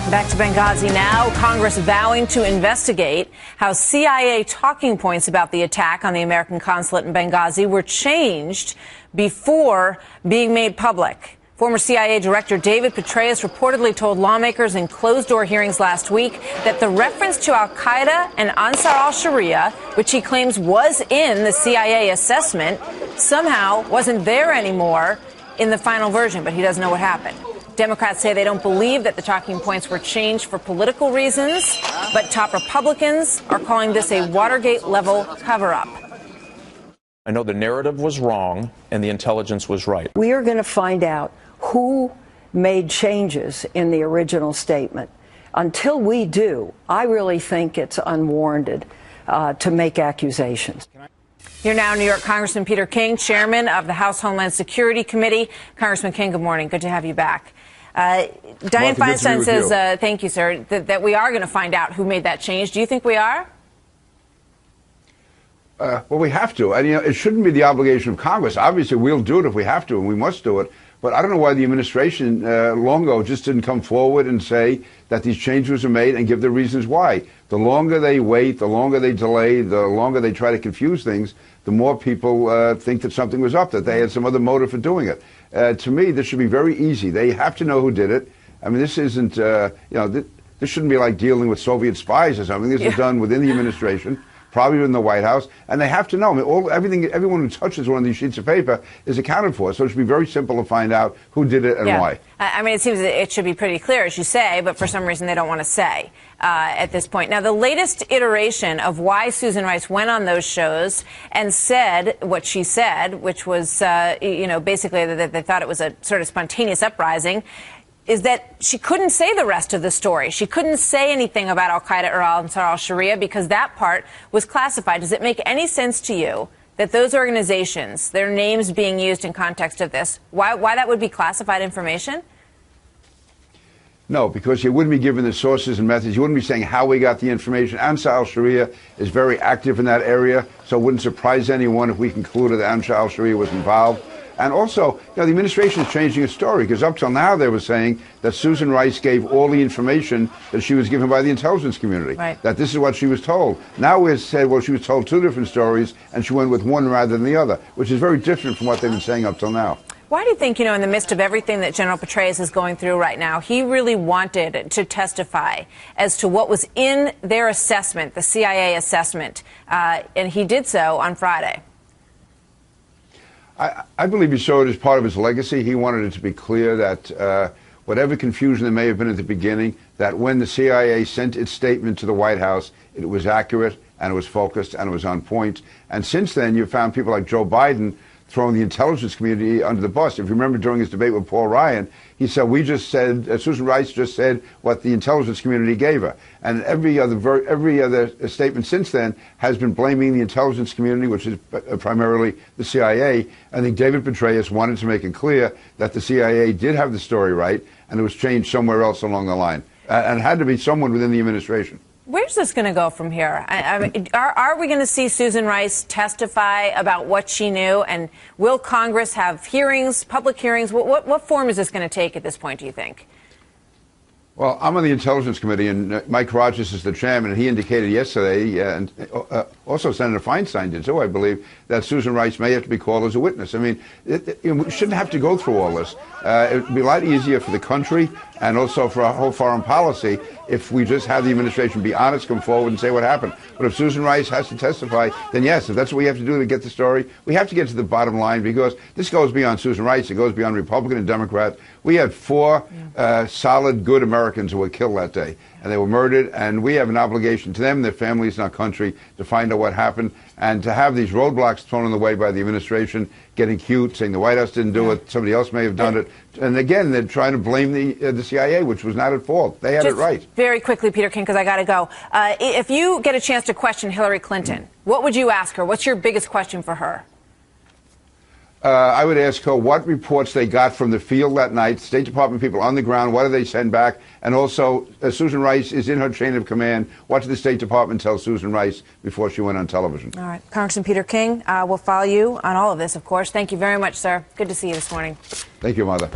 Back to Benghazi now. Congress vowing to investigate how CIA talking points about the attack on the American consulate in Benghazi were changed before being made public. Former CIA Director David Petraeus reportedly told lawmakers in closed-door hearings last week that the reference to al-Qaeda and Ansar al-Sharia, which he claims was in the CIA assessment, somehow wasn't there anymore in the final version, but he doesn't know what happened. Democrats say they don't believe that the talking points were changed for political reasons, but top Republicans are calling this a Watergate-level cover-up. I know the narrative was wrong and the intelligence was right. We are going to find out who made changes in the original statement. Until we do, I really think it's unwarranted to make accusations. Here now, New York Congressman Peter King, chairman of the House Homeland Security Committee. Congressman King, good morning. Good to have you back. Dianne Feinstein says, thank you, sir, that we are going to find out who made that change. Do you think we are? Well, we have to. And, it shouldn't be the obligation of Congress. Obviously, we'll do it if we have to, and we must do it. But I don't know why the administration long ago just didn't come forward and say that these changes were made and give the reasons why. The longer they wait, the longer they delay, the longer they try to confuse things, the more people think that something was up, that they had some other motive for doing it. To me, this should be very easy. They have to know who did it. I mean, this isn't, this shouldn't be like dealing with Soviet spies or something. This is done within the administration, probably in the White House, and they have to know. I mean, everyone who touches one of these sheets of paper is accounted for, so it should be very simple to find out who did it and why. I mean, it seems that it should be pretty clear, as you say, but for some reason they don't want to say at this point. Now, the latest iteration of why Susan Rice went on those shows and said what she said, which was, basically that they thought it was a sort of spontaneous uprising, is that she couldn't say the rest of the story. She couldn't say anything about al-Qaeda or Ansar al-Sharia because that part was classified. Does it make any sense to you that those organizations, their names being used in context of this, why that would be classified information? No, because you wouldn't be given the sources and methods. You wouldn't be saying how we got the information. Ansar al-Sharia is very active in that area, so it wouldn't surprise anyone if we concluded that Ansar al-Sharia was involved. And also, the administration is changing its story, because up till now they were saying that Susan Rice gave all the information that she was given by the intelligence community, that this is what she was told. Now we've said, well, she was told two different stories, and she went with one rather than the other, which is very different from what they've been saying up till now. Why do you think, in the midst of everything that General Petraeus is going through right now, he really wanted to testify as to what was in their assessment, the CIA assessment, and he did so on Friday? I believe he saw it as part of his legacy. He wanted it to be clear that whatever confusion there may have been at the beginning, that when the CIA sent its statement to the White House, it was accurate and it was focused and it was on point. And since then, you've found people like Joe Biden throwing the intelligence community under the bus. If you remember during his debate with Paul Ryan, he said, Susan Rice just said what the intelligence community gave her. And every other statement since then has been blaming the intelligence community, which is primarily the CIA. I think David Petraeus wanted to make it clear that the CIA did have the story right, and it was changed somewhere else along the line. And it had to be someone within the administration. Where's this going to go from here? I mean, are we going to see Susan Rice testify about what she knew? And will Congress have hearings, public hearings? What form is this going to take at this point, do you think? Well, I'm on the Intelligence Committee, and Mike Rogers is the chairman, and he indicated yesterday, and also Senator Feinstein did too, I believe, that Susan Rice may have to be called as a witness. I mean, we shouldn't have to go through all this. It would be a lot easier for the country and also for our whole foreign policy if we just have the administration be honest, come forward and say what happened. But if Susan Rice has to testify, then yes, if that's what we have to do to get the story, we have to get to the bottom line, because this goes beyond Susan Rice. It goes beyond Republican and Democrat. We had four solid, good Americans who were killed that day, and they were murdered, and we have an obligation to them, their families, and our country to find out what happened, and to have these roadblocks thrown in the way by the administration, getting cute, saying the White House didn't do it, somebody else may have done it. And again, they're trying to blame the CIA, which was not at fault. They had it right. Very quickly, Peter King, because I got to go. If you get a chance to question Hillary Clinton, what would you ask her? What's your biggest question for her? I would ask her what reports they got from the field that night, State Department people on the ground, what did they send back? And also, Susan Rice is in her chain of command. What did the State Department tell Susan Rice before she went on television? All right. Congressman Peter King, we'll follow you on all of this, of course. Thank you very much, sir. Good to see you this morning. Thank you, Mother.